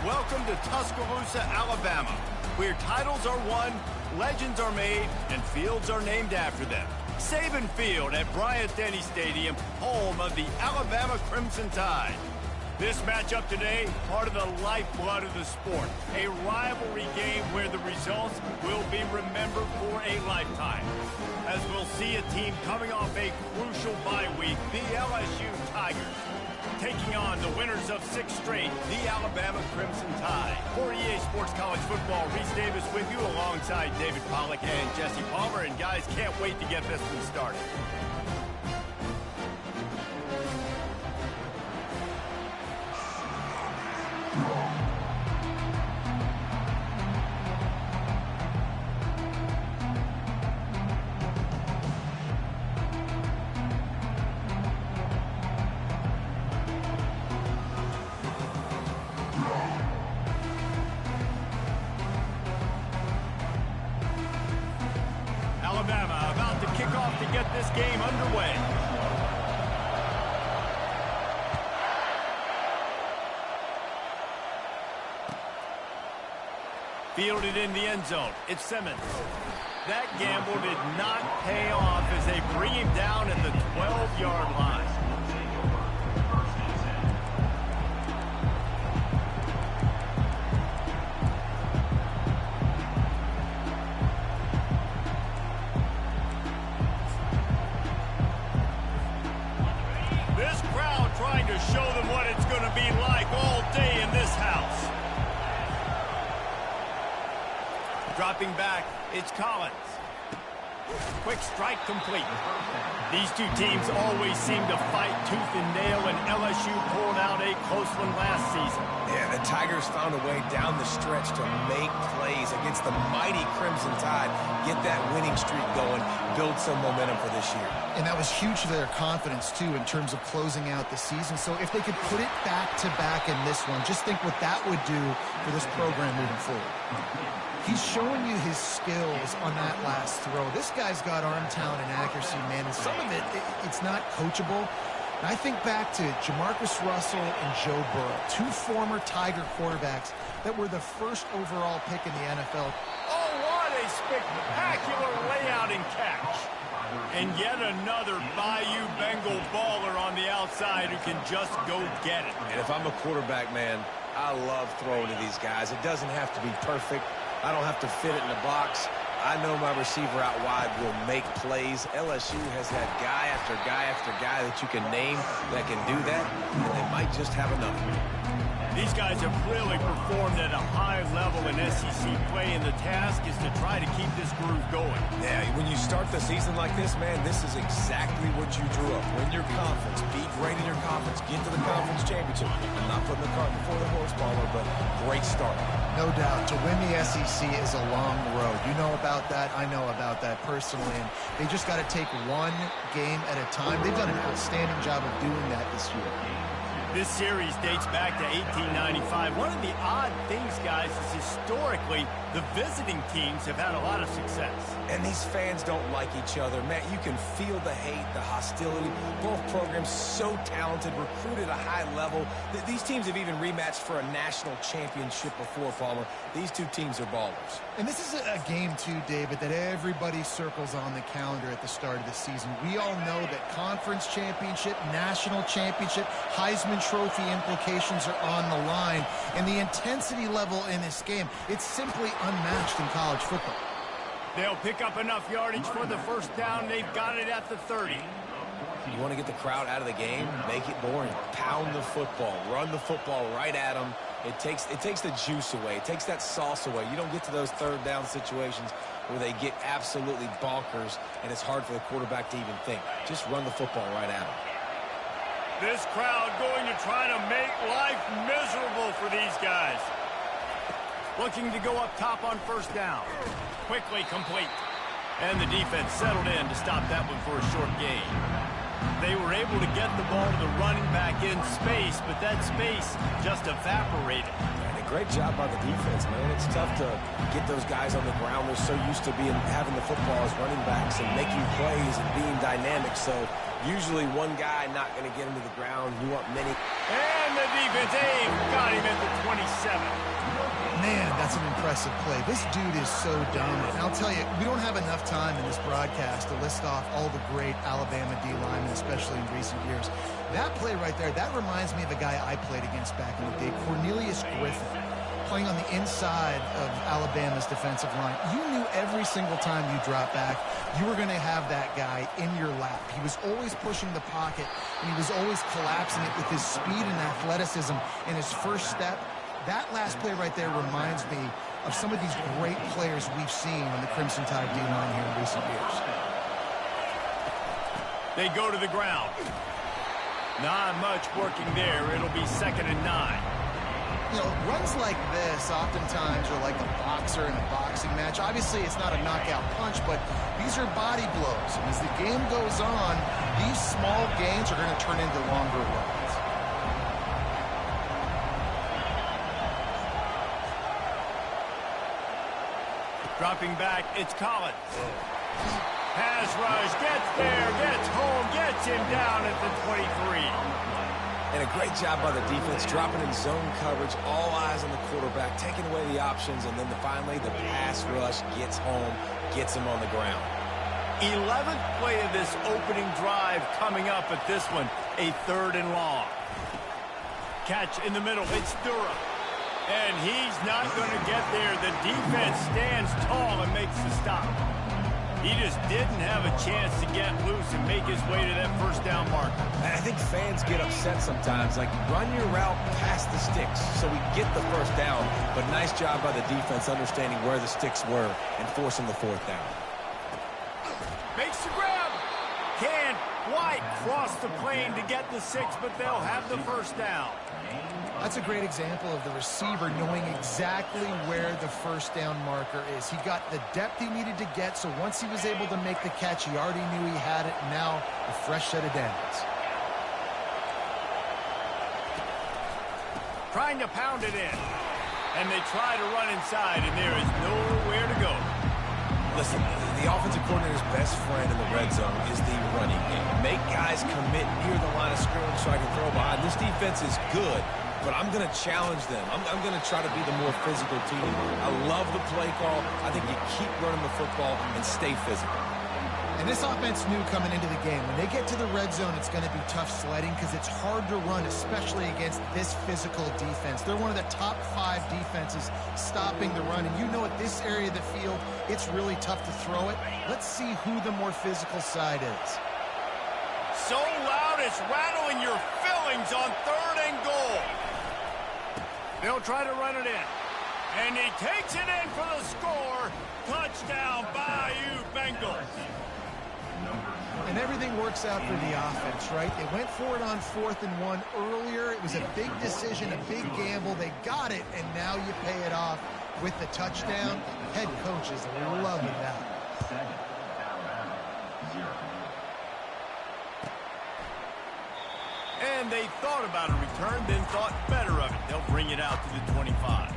Welcome to Tuscaloosa, Alabama, where titles are won, legends are made, and fields are named after them. Saban Field at Bryant-Denny Stadium, home of the Alabama Crimson Tide. This matchup today, part of the lifeblood of the sport. A rivalry game where the results will be remembered for a lifetime. As we'll see a team coming off a crucial bye week, the LSU Tigers, taking on the winners of 6 straight, the Alabama Crimson Tide. For EA Sports College Football, Reese Davis with you alongside David Pollack and Jesse Palmer. And guys, can't wait to get this one started. Alabama about to kick off to get this game underway. Fielded in the end zone. It's Simmons. That gamble did not pay off as they bring him down at the 12-yard line. This crowd trying to show them what it's going to be like all day in this house. Dropping back, it's Collins. Quick strike complete. These two teams always seem to fight tooth and nail, and LSU pulled out a close one last season. Yeah, the Tigers found a way down the stretch to make plays against the mighty Crimson Tide, get that winning streak going, build some momentum for this year. And that was huge for their confidence, too, in terms of closing out the season. So if they could put it back-to-back in this one, just think what that would do for this program moving forward. He's showing you his skills on that last throw. This guy's got arm talent and accuracy, man, and some of it's not coachable. And I think back to Jamarcus Russell and Joe Burrow, 2 former Tiger quarterbacks that were the first overall pick in the NFL. Oh, what a spectacular layout and catch. And yet another Bayou Bengal baller on the outside who can just go get it. And if I'm a quarterback, man, I love throwing to these guys. It doesn't have to be perfect. I don't have to fit it in the box. I know my receiver out wide will make plays. LSU has had guy after guy after guy that you can name that can do that, and they might just have another. These guys have really performed at a high level in SEC play, and the task is to try to keep this groove going. Yeah, when you start the season like this, man, this is exactly what you drew up. Win your conference, be great in your conference, get to the conference championship. I'm not putting the cart before the horse, Palmer, but great start. No doubt. To win the SEC is a long road. You know about that. I know about that personally. And they just got to take one game at a time. They've done an outstanding job of doing that this year. This series dates back to 1895. One of the odd things, guys, is historically the visiting teams have had a lot of success. And these fans don't like each other. Man, you can feel the hate, the hostility. Both programs so talented, recruited at a high level. These teams have even rematched for a national championship before, Palmer. These two teams are ballers. And this is a game, too, David, that everybody circles on the calendar at the start of the season. We all know that conference championship, national championship, Heisman Trophy implications are on the line. And the intensity level in this game, it's simply unmatched in college football. They'll pick up enough yardage for the first down. They've got it at the 30. You want to get the crowd out of the game? Make it boring. Pound the football. Run the football right at them. It takes the juice away. It takes that sauce away. You don't get to those third down situations where they get absolutely bonkers, and it's hard for the quarterback to even think. Just run the football right at them. This crowd going to try to make life miserable for these guys. Looking to go up top on first down. Quickly complete. And the defense settled in to stop that one for a short gain. They were able to get the ball to the running back in space, but that space just evaporated. And a great job by the defense, man. It's tough to get those guys on the ground. They're so used to having the football as running backs and making plays and being dynamic. So usually one guy not going to get into the ground. You want many. And And the defense got him at the 27. Man, that's an impressive play. This dude is so dominant. And I'll tell you, we don't have enough time in this broadcast to list off all the great Alabama D linemen, especially in recent years. That play right there, that reminds me of a guy I played against back in the day, Cornelius Griffin, playing on the inside of Alabama's defensive line. You knew every single time you dropped back, you were going to have that guy in your lap. He was always pushing the pocket, and he was always collapsing it with his speed and athleticism and his first step. That last play right there reminds me of some of these great players we've seen on the Crimson Tide D-line here in recent years. They go to the ground. Not much working there. It'll be 2nd and 9. You know, runs like this oftentimes are like a boxer in a boxing match. Obviously, it's not a knockout punch, but these are body blows. And as the game goes on, these small gains are going to turn into longer runs. Dropping back, it's Collins. Pass rush, gets there, gets home, gets him down at the 23. And a great job by the defense, dropping in zone coverage, all eyes on the quarterback, taking away the options, and then finally the pass rush gets home, gets him on the ground. 11th play of this opening drive coming up at this one, a 3rd and long. Catch in the middle, it's Durham. And he's not going to get there. The defense stands tall and makes the stop. He just didn't have a chance to get loose and make his way to that first down marker. I think fans get upset sometimes, like run your route past the sticks so we get the first down. But nice job by the defense understanding where the sticks were and forcing the 4th down. Makes the grab. Can White cross the plane to get the 6, but they'll have the first down. That's a great example of the receiver knowing exactly where the first down marker is. He got the depth he needed to get, so once he was able to make the catch, he already knew he had it, and now a fresh set of downs. Trying to pound it in. And they try to run inside, and there is nowhere to go. Listen, the offensive coordinator's best friend in the red zone is the running game. Make guys commit near the line of scrimmage so I can throw behind. This defense is good, but I'm going to challenge them. I'm going to try to be the more physical team. I love the play call. I think you keep running the football and stay physical. And this offense knew coming into the game, when they get to the red zone, it's going to be tough sledding because it's hard to run, especially against this physical defense. They're one of the top 5 defenses stopping the run. And you know at this area of the field, it's really tough to throw it. Let's see who the more physical side is. So loud it's rattling your fillings on 3rd and goal. They'll try to run it in. And he takes it in for the score. Touchdown, Bayou Bengals. And everything works out for the offense, right? They went for it on 4th and 1 earlier. It was a big decision, a big gamble. They got it, and now you pay it off with the touchdown. Head coach is loving that. And they thought about a return, then thought better of it. They'll bring it out to the 25.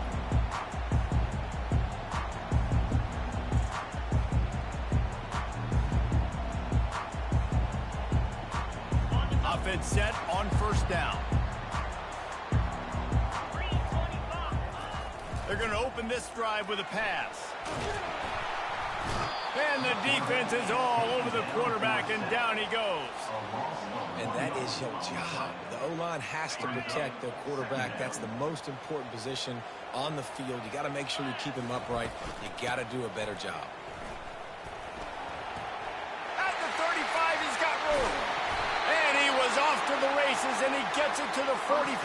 Offense set on 1st down. They're going to open this drive with a pass. And the defense is all over the quarterback, and down he goes. And that is your job. The O-line has to protect their quarterback. That's the most important position on the field. You got to make sure you keep him upright. You got to do a better job. At the 35, he's got room. And he was off to the races, and he gets it to the 45.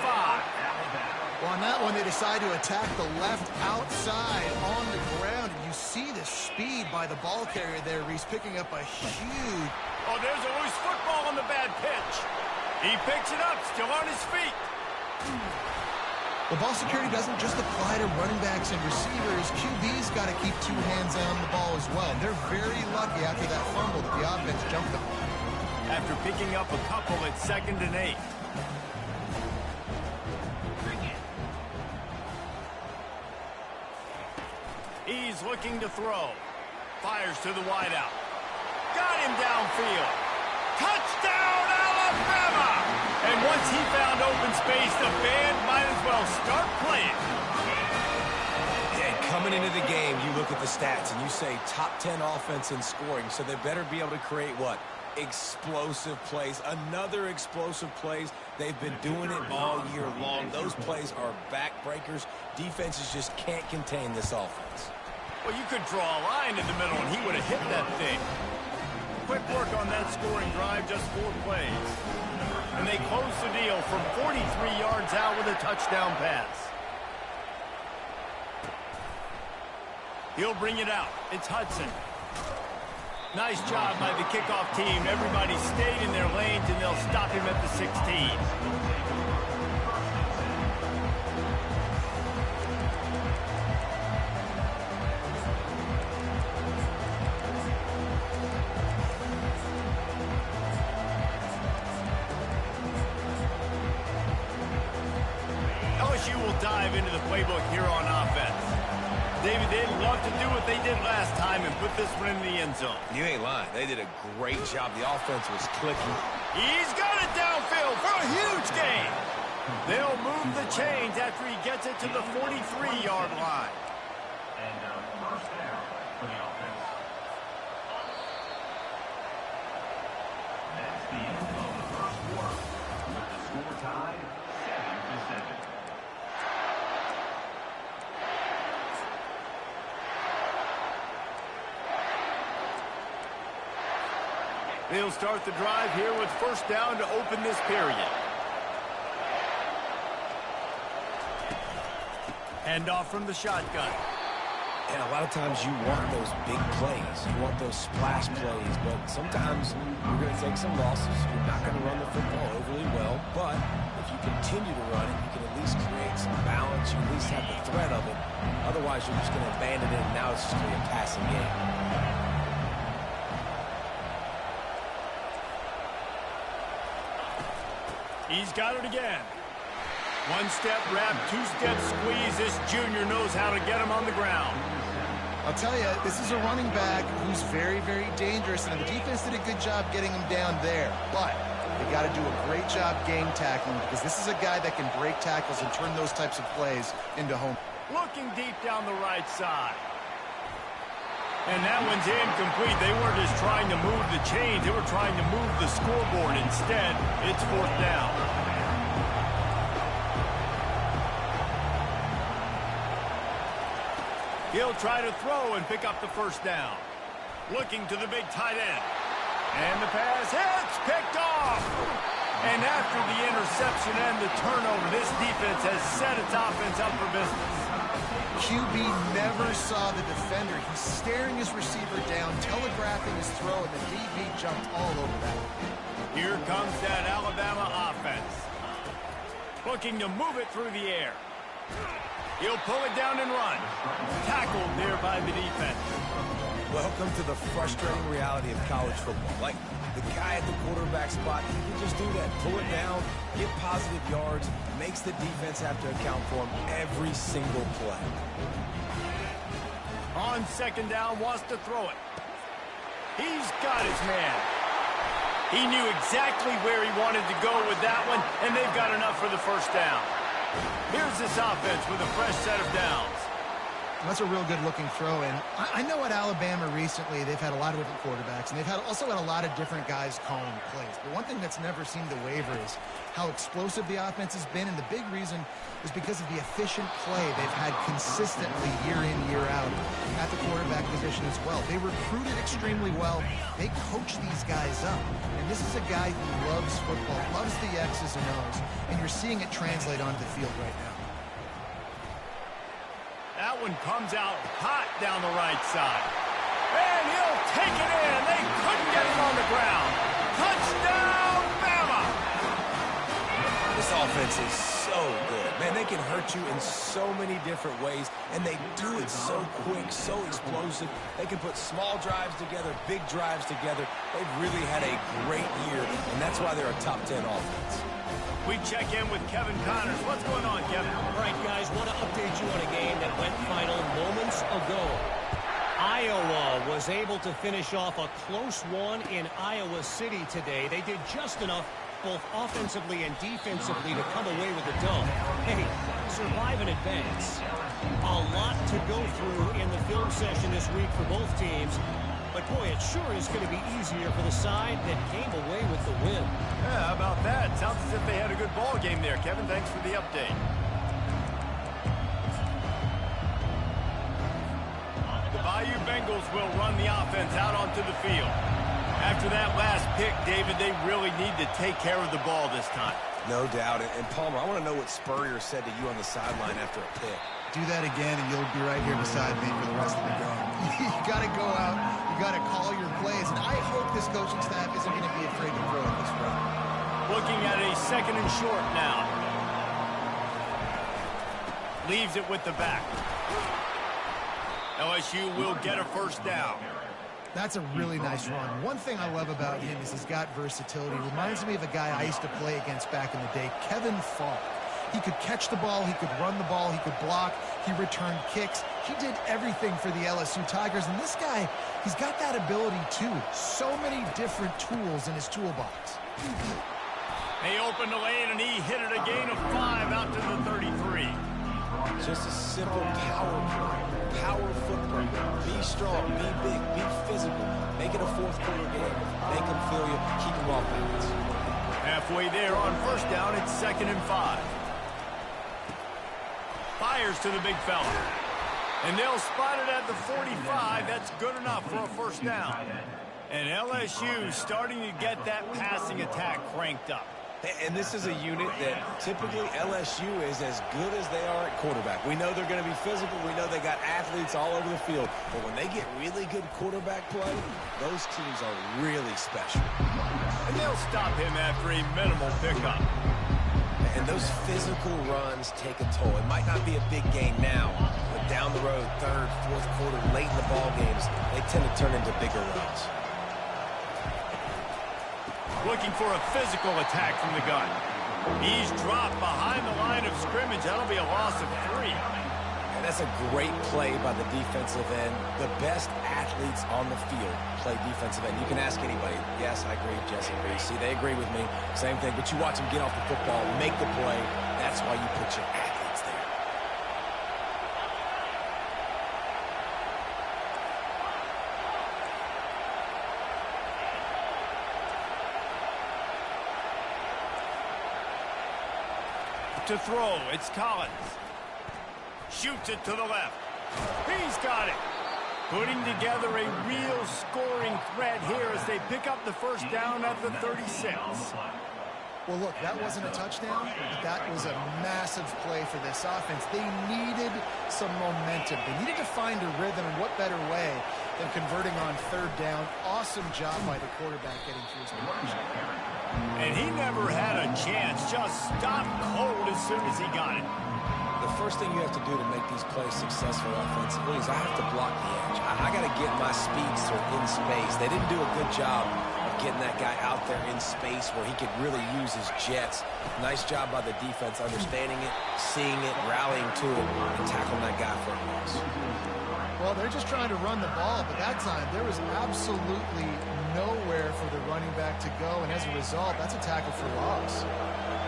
Well, on that one, they decide to attack the left outside on the ground. And you see the speed by the ball carrier there, Reese, picking up a huge... Oh, there's a loose football on the bad pitch. He picks it up, still on his feet. The ball security doesn't just apply to running backs and receivers. QB's got to keep 2 hands on the ball as well. They're very lucky after that fumble that the offense jumped on. After picking up a couple at 2nd and 8. He's looking to throw. Fires to the wideout. Got him downfield. Touchdown, Alabama! And once he found open space, the band might as well start playing. And coming into the game, you look at the stats and you say top 10 offense in scoring, so they better be able to create what? Explosive plays. Another explosive plays. They've been doing it all year long. Those plays are backbreakers. Defenses just can't contain this offense. Well, you could draw a line in the middle, and he would have hit that thing. Quick work on that scoring drive, just 4 plays. And they close the deal from 43 yards out with a touchdown pass. He'll bring it out. It's Hudson. Nice job by the kickoff team. Everybody stayed in their lanes, and they'll stop him at the 16. LSU will dive into the playbook here on offense. David, they'd love to do what they did last time and put this one in the end zone. You ain't lying. They did a great job. The offense was clicking. He's got it downfield for a huge gain. They'll move the chains after he gets it to the 43-yard line. And first down for the offense. That's the end of the first quarter. With the score tied 7-7. They'll start the drive here with first down to open this period. Handoff from the shotgun. And a lot of times you want those big plays. You want those splash plays. But sometimes you're going to take some losses. You're not going to run the football overly well. But if you continue to run it, you can at least create some balance. You at least have the threat of it. Otherwise, you're just going to abandon it, and now it's just going to be a passing game. He's got it again. One-step wrap, two-step squeeze. This junior knows how to get him on the ground. I'll tell you, this is a running back who's very, very dangerous, and the defense did a good job getting him down there. But they got to do a great job game tackling, because this is a guy that can break tackles and turn those types of plays into home. Looking deep down the right side. And that one's incomplete. They weren't just trying to move the chains. They were trying to move the scoreboard. Instead, it's fourth down. He'll try to throw and pick up the first down. Looking to the big tight end. And the pass hits, picked off. And after the interception and the turnover, this defense has set its offense up for business. QB never saw the defender. He's staring his receiver down, telegraphing his throw, and the DB jumped all over that. Here comes that Alabama offense. Looking to move it through the air. He'll pull it down and run. Tackled there by the defense. Welcome to the frustrating reality of college football. Like, the guy at the quarterback spot, he can just do that. Pull it down, get positive yards, makes the defense have to account for him every single play. On second down, wants to throw it. He's got his man. He knew exactly where he wanted to go with that one, and they've got enough for the first down. Here's this offense with a fresh set of downs. That's a real good-looking throw, and I know at Alabama recently they've had a lot of different quarterbacks, and they've also had a lot of different guys calling plays. But one thing that's never seemed to waver is how explosive the offense has been, and the big reason is because of the efficient play they've had consistently year in, year out at the quarterback position as well. They recruited extremely well. They coach these guys up, and this is a guy who loves football, loves the X's and O's, and you're seeing it translate onto the field right now. That one comes out hot down the right side. And he'll take it in. They couldn't get him on the ground. Touchdown, Bama! This offense is so good. Man, they can hurt you in so many different ways, and they do it so quick, so explosive. They can put small drives together, big drives together. They've really had a great year, and that's why they're a top 10 offense. We check in with Kevin Connors. What's going on, Kevin? All right, guys, want to update you on a game that went final moments ago. Iowa was able to finish off a close one in Iowa City today. They did just enough both offensively and defensively, to come away with a dub. Hey, survive and advance. A lot to go through in the film session this week for both teams. But, boy, it sure is going to be easier for the side that came away with the win. Yeah, how about that? Sounds as if they had a good ball game there, Kevin. Thanks for the update. The Bayou Bengals will run the offense out onto the field. After that last pick, David, they really need to take care of the ball this time. No doubt. And Palmer, I want to know what Spurrier said to you on the sideline after a pick. Do that again, and you'll be right here beside me for the rest of the game. You got to go out. You got to call your plays. And I hope this coaching staff isn't going to be afraid to throw it this way. Looking at a 2nd and short now. Leaves it with the back. LSU will get a first down. That's a really nice run. One thing I love about him is he's got versatility. Reminds me of a guy I used to play against back in the day, Kevin Falk. He could catch the ball, he could run the ball, he could block, he returned kicks. He did everything for the LSU Tigers, and this guy, he's got that ability too. So many different tools in his toolbox. They opened the lane, and he hit it a gain of 5 out to the 33. Just a simple power play. Power football. Be strong, be big, be physical. Make it a fourth-quarter game. Make them feel you, keep them off balance. Halfway there on first down, it's 2nd and 5. Fires to the big fella. And they'll spot it at the 45. That's good enough for a first down. And LSU starting to get that passing attack cranked up. And this is a unit that typically LSU is as good as they are at quarterback. We know they're going to be physical. We know they got athletes all over the field. But when they get really good quarterback play, those teams are really special. And they'll stop him after a minimal pickup. And those physical runs take a toll. It might not be a big gain now, but down the road, 3rd, 4th quarter, late in the ball games, they tend to turn into bigger runs. Looking for a physical attack from the gun. He's dropped behind the line of scrimmage. That'll be a loss of 3. And that's a great play by the defensive end. The best athletes on the field play defensive end. You can ask anybody. Yes, I agree, Jesse agrees. See, they agree with me. Same thing. But you watch them get off the football, make the play. That's why you put your athletes there. To throw, it's Collins. Shoots it to the left. He's got it. Putting together a real scoring threat here as they pick up the first down at the 36. Well, look, that wasn't a touchdown, but that was a massive play for this offense. They needed some momentum. They needed to find a rhythm, and what better way than converting on 3rd down. Awesome job by the quarterback getting through his progression. And he never had a chance. Just stopped cold as soon as he got it. The first thing you have to do to make these plays successful offensively is I have to block the edge. I got to get my speedster in space. They didn't do a good job of getting that guy out there in space where he could really use his jets. Nice job by the defense understanding it, seeing it, rallying to it, and tackling that guy for a loss. Well, they're just trying to run the ball, but that time there was absolutely nowhere for the running back to go, and as a result, that's a tackle for loss.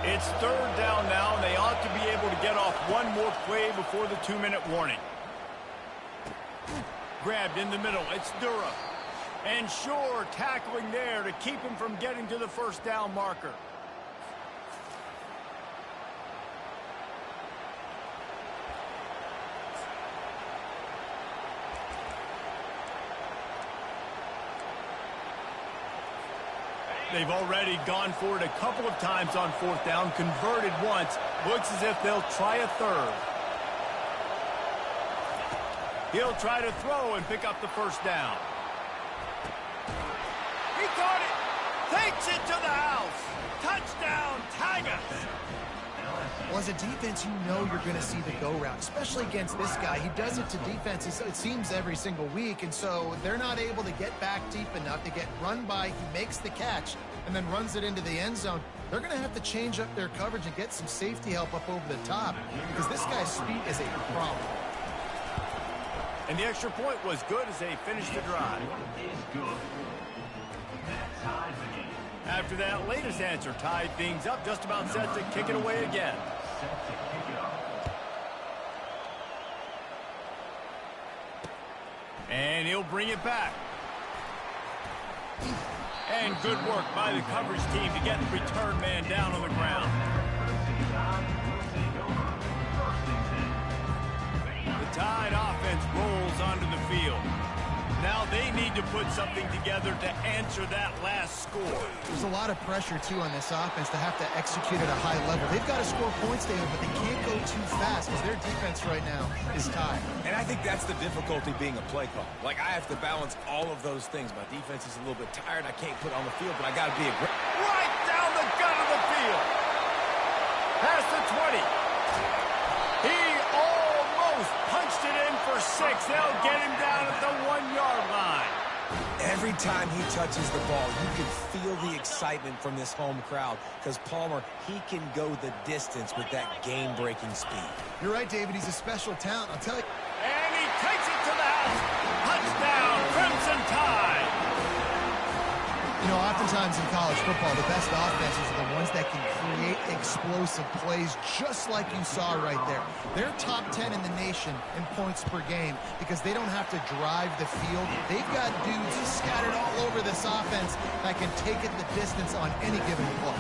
It's 3rd down now, and they ought to be able to get off one more play before the 2-minute warning. Grabbed in the middle, it's Durham. And Shore tackling there to keep him from getting to the first down marker. They've already gone for it a couple of times on 4th down, converted once. Looks as if they'll try a 3rd. He'll try to throw and pick up the first down. He caught it! Takes it to the house! Touchdown, Tigers! Well, as a defense, you know you're going to see the go route, especially against this guy. He does it to defenses, it seems, every single week, and so they're not able to get back deep enough to get run by. He makes the catch and then runs it into the end zone. They're going to have to change up their coverage and get some safety help up over the top because this guy's speed is a problem. And the extra point was good as they finished the drive. after that latest answer tied things up, just about set to kick it away again. And he'll bring it back. And good work by the coverage team to get the return man down on the ground. The Tide offense rolls onto the field. Now they need to put something together to answer that last score. There's a lot of pressure, too, on this offense to have to execute at a high level. They've got to score points, David, but they can't go too fast because their defense right now is tied. And I think that's the difficulty being a play call. Like, I have to balance all of those things. My defense is a little bit tired. I can't put it on the field, but I got to be aggressive. Right down the gut of the field. Past the 20. He almost punched it in for 6. They'll get him down at the 1-yard line. Every time he touches the ball, you can feel the excitement from this home crowd because Palmer, he can go the distance with that game-breaking speed. You're right, David. He's a special talent. I'll tell you. And he takes it to the house. Touchdown, Crimson Tide. You know, oftentimes in college football, the best offenses are the ones that can create explosive plays just like you saw right there. They're top 10 in the nation in points per game because they don't have to drive the field. They've got dudes scattered all over this offense that can take it the distance on any given play.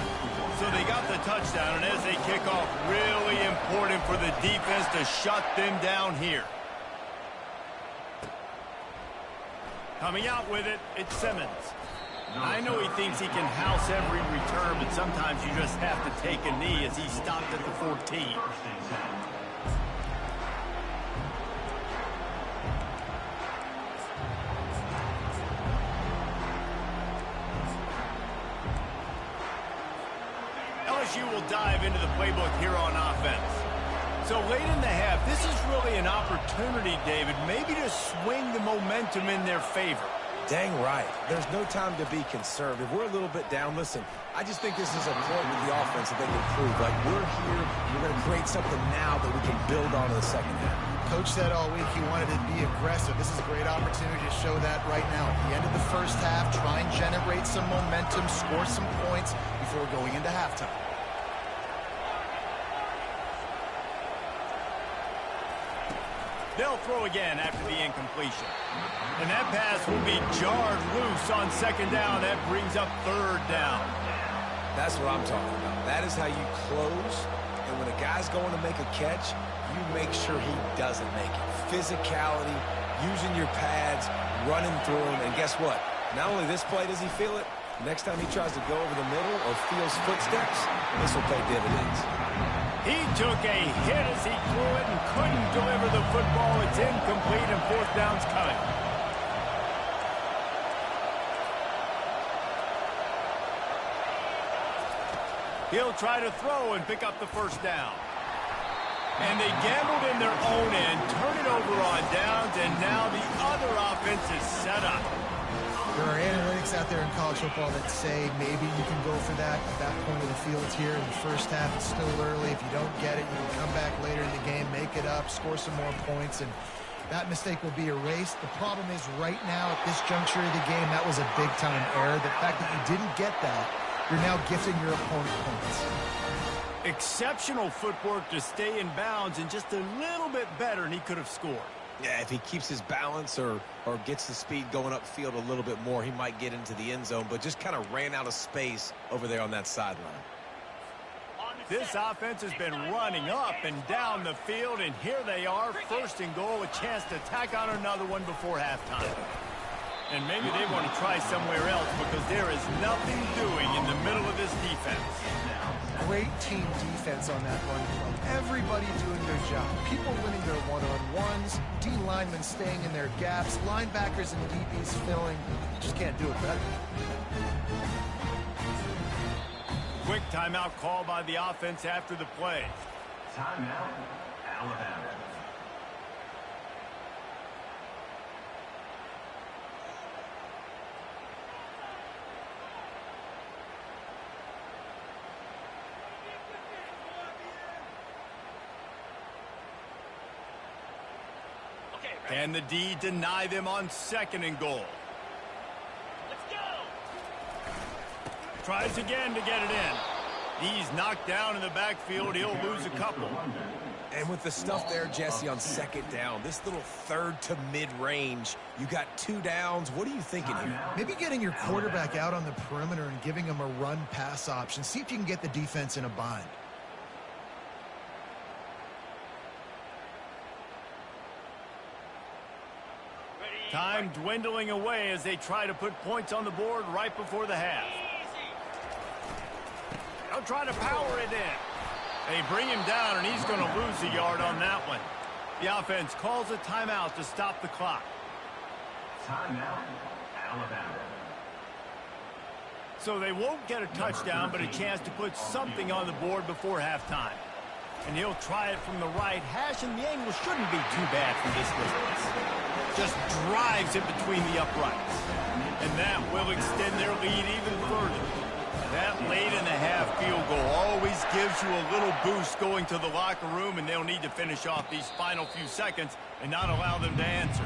So they got the touchdown, and as they kick off, really important for the defense to shut them down here. Coming out with it, it's Simmons. I know he thinks he can house every return, but sometimes you just have to take a knee as he stopped at the 14. LSU will dive into the playbook here on offense. So late in the half, this is really an opportunity, David, maybe to swing the momentum in their favor. Dang right. There's no time to be conservative. We're a little bit down. Listen, I just think this is a point with the offense that they can prove. Like, we're here, we're going to create something now that we can build on in the second half. Coach said all week he wanted to be aggressive. This is a great opportunity to show that right now. At the end of the first half, try and generate some momentum, score some points before going into halftime. They'll throw again after the incompletion. And that pass will be jarred loose on second down. That brings up third down. That's what I'm talking about. That is how you close. And when a guy's going to make a catch, you make sure he doesn't make it. Physicality, using your pads, running through him. And guess what? Not only this play does he feel it, next time he tries to go over the middle or feels footsteps, this will pay dividends. He took a hit as he threw it and couldn't deliver the football. It's incomplete and fourth down's coming. He'll try to throw and pick up the first down. And they gambled in their own end, turn it over on downs, and now the other offense is set up. There are analytics out there in college football that say maybe you can go for that at that point of the field here in the first half. It's still early. If you don't get it, you can come back later in the game, make it up, score some more points, and that mistake will be erased. The problem is right now at this juncture of the game, that was a big-time error. The fact that you didn't get that, you're now gifting your opponent points. Exceptional footwork to stay in bounds and just a little bit better, and he could have scored. Yeah, if he keeps his balance or gets the speed going upfield a little bit more, he might get into the end zone, but just kind of ran out of space over there on that sideline. This offense has been running up and down the field, and here they are, first and goal, a chance to tack on another one before halftime. And maybe they want to try somewhere else because there is nothing doing in the middle of this defense. Great team defense on that run play. Everybody doing their job. People winning their one-on-ones, D linemen staying in their gaps, linebackers and DBs filling. You just can't do it better. Quick timeout call by the offense after the play. Timeout, Alabama. Can the D deny them on second and goal? Let's go. Tries again to get it in. He's knocked down in the backfield. He'll lose a couple. And with the stuff there, Jesse, on second down, this little third to mid-range, you got 2 downs. What are you thinking here? Maybe getting your quarterback out on the perimeter and giving him a run-pass option. See if you can get the defense in a bind. Time dwindling away as they try to put points on the board right before the half. They'll try to power it in. They bring him down, and he's going to lose a yard on that one. The offense calls a timeout to stop the clock. Timeout, Alabama. So they won't get a touchdown, but a chance to put something on the board before halftime. And he'll try it from the right hash, and the angle shouldn't be too bad from this distance. Just drives it between the uprights. And that will extend their lead even further. That late in the half field goal always gives you a little boost going to the locker room, and they'll need to finish off these final few seconds and not allow them to answer.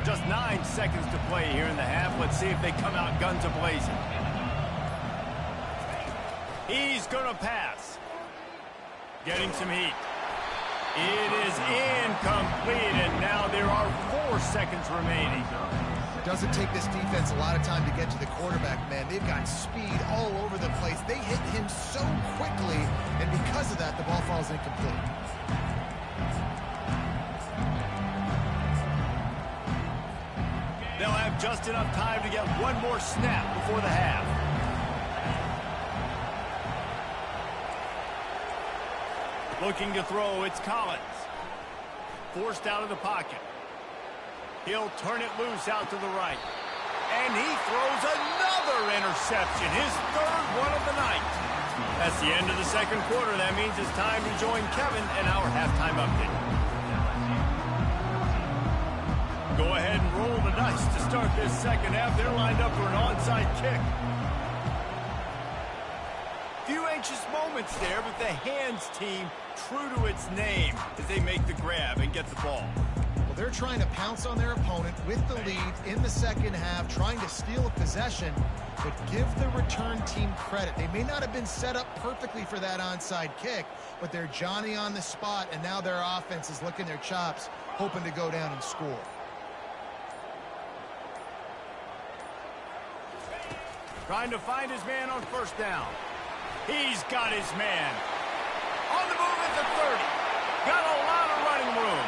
Just 9 seconds to play here in the half. Let's see if they come out guns a-blazing. He's going to pass. Getting some heat. It is incomplete, and now there are 4 seconds remaining. Doesn't take this defense a lot of time to get to the quarterback, man. They've got speed all over the place. They hit him so quickly, and because of that, the ball falls incomplete. They'll have just enough time to get one more snap before the half. Looking to throw, it's Collins. Forced out of the pocket. He'll turn it loose out to the right. And he throws another interception, his 3rd one of the night. That's the end of the second quarter. That means it's time to join Kevin and our halftime update. Go ahead and roll the dice to start this second half. They're lined up for an onside kick. Few anxious moments there, but the hands team true to its name as they make the grab and get the ball. Well, they're trying to pounce on their opponent with the lead in the second half, trying to steal a possession, but give the return team credit. They may not have been set up perfectly for that onside kick, but they're Johnny on the spot, and now their offense is licking their chops, hoping to go down and score. Trying to find his man on first down. He's got his man. On the move at the 30. Got a lot of running room.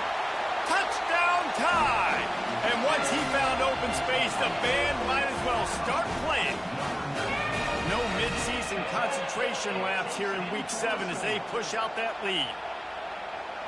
Touchdown time. And once he found open space, the band might as well start playing. No midseason concentration laps here in Week 7 as they push out that lead.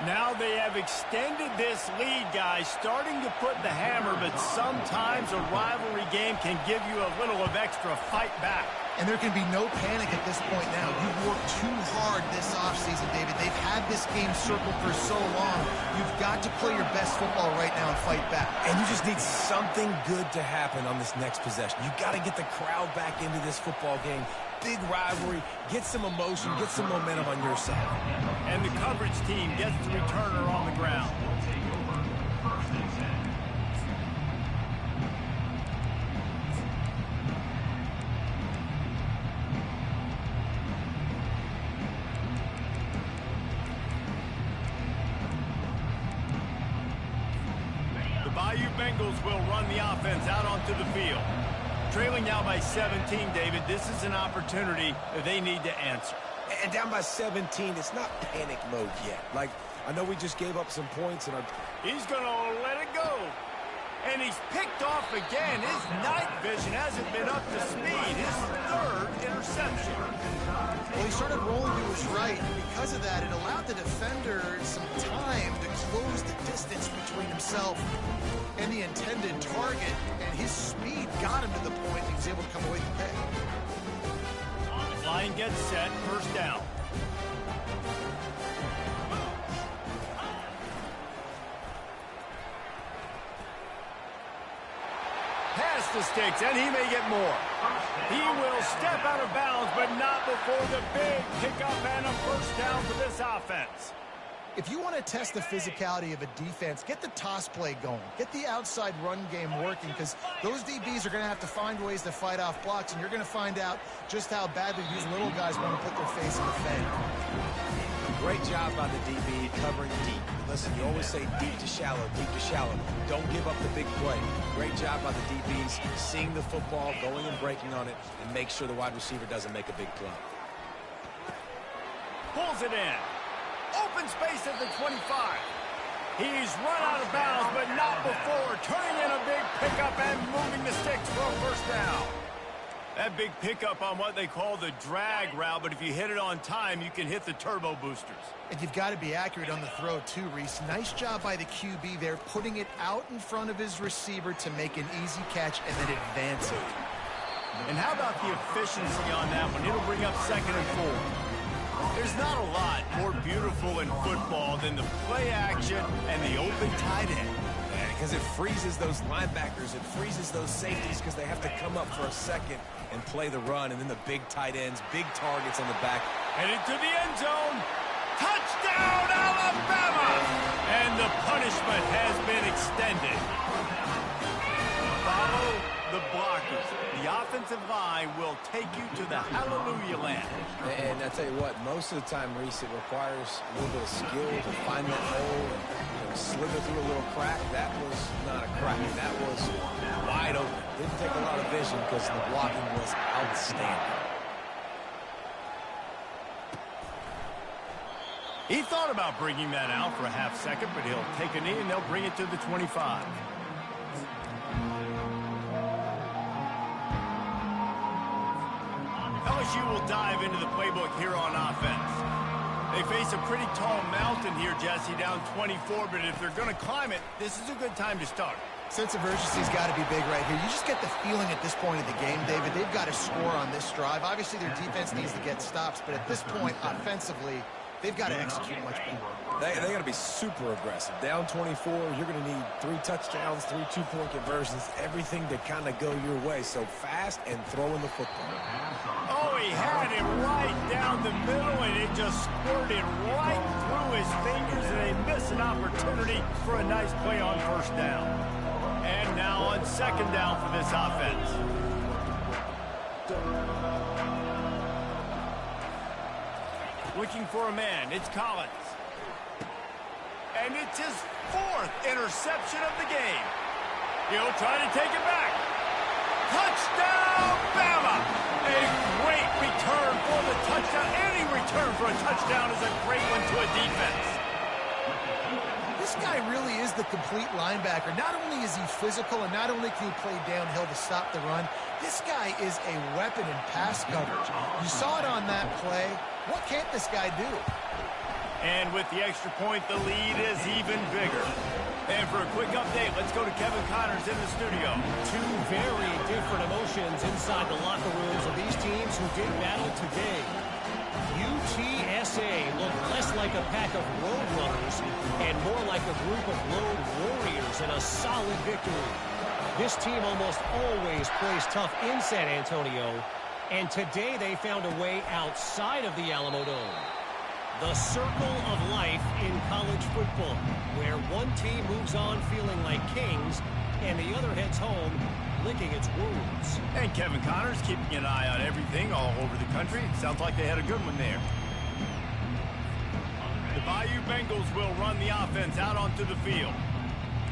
Now they have extended this lead, guys, starting to put the hammer, but sometimes a rivalry game can give you a little of extra fight back. And there can be no panic at this point now. You've worked too hard this offseason, David. They've had this game circled for so long. You've got to play your best football right now and fight back. And you just need something good to happen on this next possession. You got to get the crowd back into this football game. Big rivalry, get some emotion, get some momentum on your side. And the coverage team gets the returner on the ground. The Bayou Bengals will run the offense out onto the field. Trailing now by 17, David, this is an opportunity that they need to answer. And down by 17, it's not panic mode yet. Like, I know we just gave up some points. And he's going to let it go. And he's picked off again. His night vision hasn't been up to speed. His 3rd interception. Well, he started rolling to his right, and because of that, it allowed the defender some time to close the distance between himself and the intended target, and his speed got him to the point he was able to come away with the pick. Line gets set, first down. the sticks, and he may get more. He will step out of bounds, but not before the big pickup and a first down for this offense. If you want to test the physicality of a defense, get the toss play going. Get the outside run game working, because those DBs are going to have to find ways to fight off blocks, and you're going to find out just how badly these little guys want to put their face in the fan. Great job by the DB covering deep. Listen, you always say deep to shallow, deep to shallow. Don't give up the big play. Great job by the DBs seeing the football, going and breaking on it, and make sure the wide receiver doesn't make a big play. Pulls it in. Open space at the 25. He's run out of bounds, but not before turning in a big pickup and moving the sticks for a first down. That big pickup on what they call the drag route, but if you hit it on time, you can hit the turbo boosters. And you've got to be accurate on the throw too, Reese. Nice job by the QB there, putting it out in front of his receiver to make an easy catch and then advance it. And how about the efficiency on that one? It'll bring up 2nd and 4. There's not a lot more beautiful in football than the play action and the open tight end. Because it freezes those linebackers, it freezes those safeties because they have to come up for a second and play the run, and then the big tight ends, big targets on the back. Headed to the end zone. Touchdown, Alabama! And the punishment has been extended. Follow the blockers. The offensive line will take you to the hallelujah land. And I tell you what, most of the time, Reese, it requires a little bit of skill to find that hole and slither through a little crack. That was not a crack. That was wide open. Didn't take a lot of vision because the blocking was outstanding. He thought about bringing that out for a half second, but he'll take a knee and they'll bring it to the 25. LSU will dive into the playbook here on offense. They face a pretty tall mountain here, Jesse, down 24, but if they're going to climb it, this is a good time to start. Sense of urgency's got to be big right here. You just get the feeling at this point of the game, David, they've got to score on this drive. Obviously, their defense needs to get stops, but at this point, offensively, they've got to execute much better. They got to be super aggressive. Down 24, you're going to need 3 touchdowns, 3 two-point conversions, everything to kind of go your way. So fast and throwing the football. Oh, he had it right down the middle, and it just squirted right through his fingers, and they miss an opportunity for a nice play on first down. And now on second down for this offense. Looking for a man. It's Collins. And it's his 4th interception of the game. He'll try to take it back. Touchdown, Bama! A great return for the touchdown. Any return for a touchdown is a great one to a defense. This guy really is the complete linebacker. Not only is he physical and not only can he play downhill to stop the run, this guy is a weapon in pass coverage. You saw it on that play. What can't this guy do? And with the extra point, the lead is even bigger. And for a quick update, let's go to Kevin Connors in the studio. 2 very different emotions inside the locker rooms of these teams who did battle today. UTSA looked less like a pack of road runners and more like a group of lone warriors in a solid victory. This team almost always plays tough in San Antonio, and today they found a way outside of the Alamo Dome. The circle of life in college football, where one team moves on feeling like kings and the other heads home licking its wounds. And Kevin Connors keeping an eye on everything all over the country. Sounds like they had a good one there. The Bayou Bengals will run the offense out onto the field.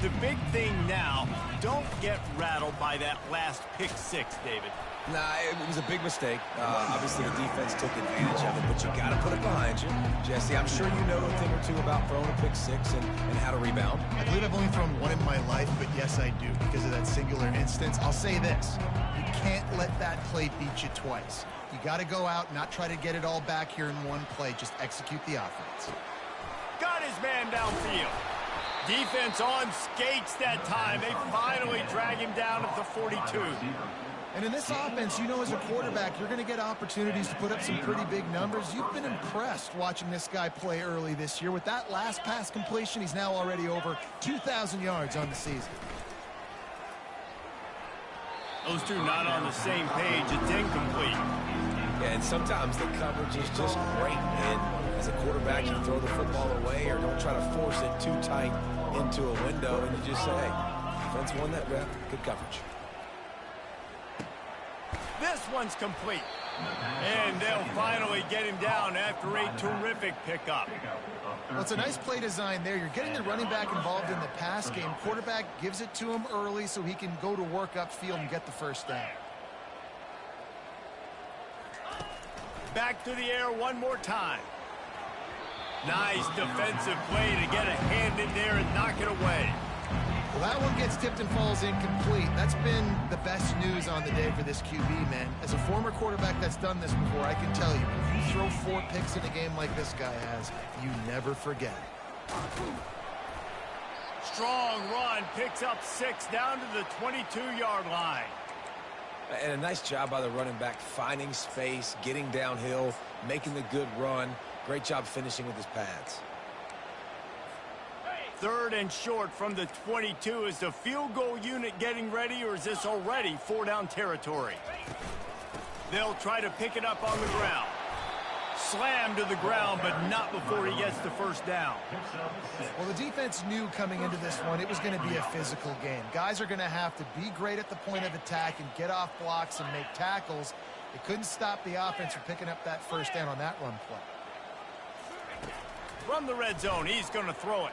The big thing now, don't get rattled by that last pick 6, David. Nah, it was a big mistake. Obviously, the defense took advantage of it, but you got to put it behind you. Jesse, I'm sure you know a thing or two about throwing a pick 6 and how to rebound. I believe I've only thrown one in my life, but yes, I do, because of that singular instance. I'll say this. You can't let that play beat you twice. You got to go out, not try to get it all back here in one play. Just execute the offense. Got his man downfield. Defense on skates that time. They finally drag him down at the 42. And in this offense, you know, as a quarterback, you're going to get opportunities to put up some pretty big numbers. You've been impressed watching this guy play early this year. With that last pass completion, he's now already over 2,000 yards on the season. Those two not on the same page. It's incomplete. Yeah, and sometimes the coverage is just great. And as a quarterback, you throw the football away or don't try to force it too tight into a window, and you just say, hey, defense won that rep. Good coverage. This one's complete. And they'll finally get him down after a terrific pickup. Well, it's a nice play design there. You're getting the running back involved in the pass game. Quarterback gives it to him early so he can go to work upfield and get the first down. Back to the air one more time. Nice defensive play to get a hand in there and knock it away. Well, that one gets tipped and falls incomplete. That's been the best news on the day for this QB, man. As a former quarterback that's done this before, I can tell you, if you throw 4 picks in a game like this guy has, you never forget. Strong run, picks up 6 down to the 22-yard line. And a nice job by the running back, finding space, getting downhill, making the good run. Great job finishing with his pads. 3rd and short from the 22. Is the field goal unit getting ready, or is this already 4-down territory? They'll try to pick it up on the ground. Slammed to the ground, but not before he gets the first down. Well, the defense knew coming into this one it was going to be a physical game. Guys are going to have to be great at the point of attack and get off blocks and make tackles. They couldn't stop the offense from picking up that first down on that run play. From the red zone, he's going to throw it.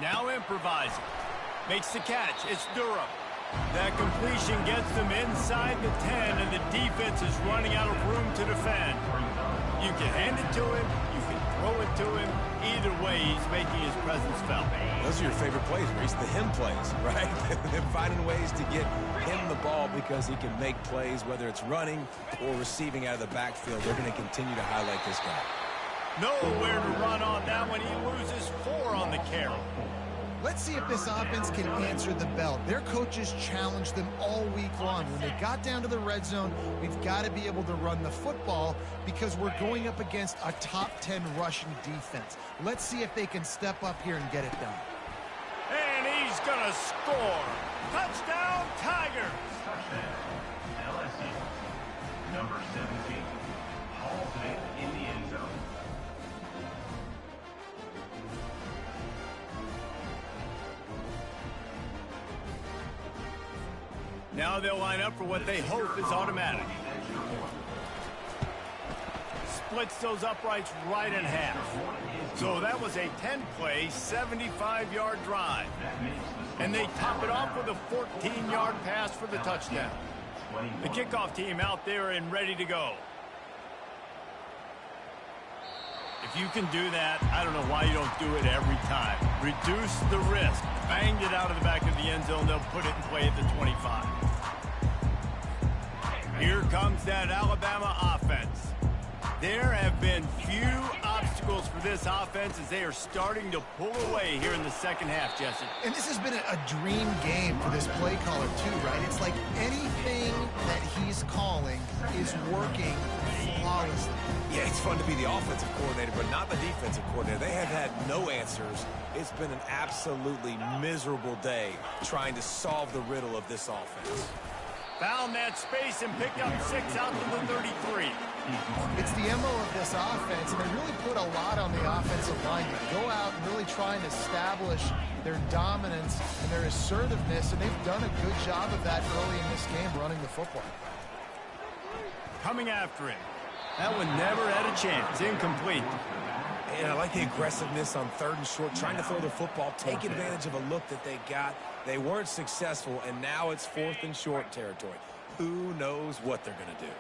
Now improvising. Makes the catch. It's Durham. That completion gets them inside the 10, and the defense is running out of room to defend. You can hand it to him. You can throw it to him. Either way, he's making his presence felt. Those are your favorite plays, Reese, the him plays, right? They're finding ways to get him the ball because he can make plays, whether it's running or receiving out of the backfield. They're going to continue to highlight this guy. Nowhere to run on that one. He loses 4 on the carry. Let's see if this offense can answer the bell. Their coaches challenged them all week long. When they got down to the red zone, we've got to be able to run the football because we're going up against a top 10 rushing defense. Let's see if they can step up here and get it done. And he's going to score. Touchdown, Tigers. LSU, number 17, halted in the end zone. Now they'll line up for what they hope is automatic. Splits those uprights right in half. So that was a 10-play, 75-yard drive. And they top it off with a 14-yard pass for the touchdown. The kickoff team out there and ready to go. If you can do that, I don't know why you don't do it every time. Reduce the risk. Banged it out of the back of the end zone. They'll put it in play at the 25. Here comes that Alabama offense. There have been few obstacles for this offense as they are starting to pull away here in the second half, Jesse. And this has been a dream game for this play caller too, right? It's like anything that he's calling is working flawlessly. Yeah, it's fun to be the offensive coordinator, but not the defensive coordinator. They have had no answers. It's been an absolutely miserable day trying to solve the riddle of this offense. Found that space and picked up 6 out to the 33. It's the MO of this offense, and they really put a lot on the offensive line to go out and really try and establish their dominance and their assertiveness, and they've done a good job of that early in this game running the football. Coming after him. That one never had a chance. Incomplete. And I like the aggressiveness on 3rd and short, trying to throw the football, take advantage of a look that they got. They weren't successful, and now it's 4th and short territory. Who knows what they're going to do?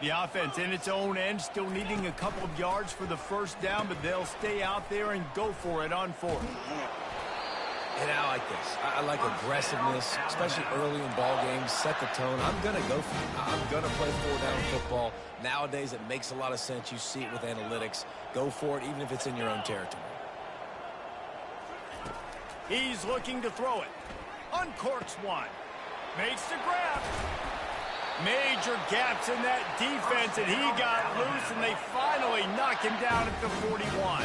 The offense in its own end, still needing a couple of yards for the first down, but they'll stay out there and go for it on 4th. And I like this. I like aggressiveness, especially early in ball games. Set the tone. I'm going to go for it. I'm going to play 4-down football. Nowadays, it makes a lot of sense. You see it with analytics. Go for it, even if it's in your own territory. He's looking to throw it. Uncorks one. Makes the grab. Major gaps in that defense, and he got loose, and they finally knock him down at the 41.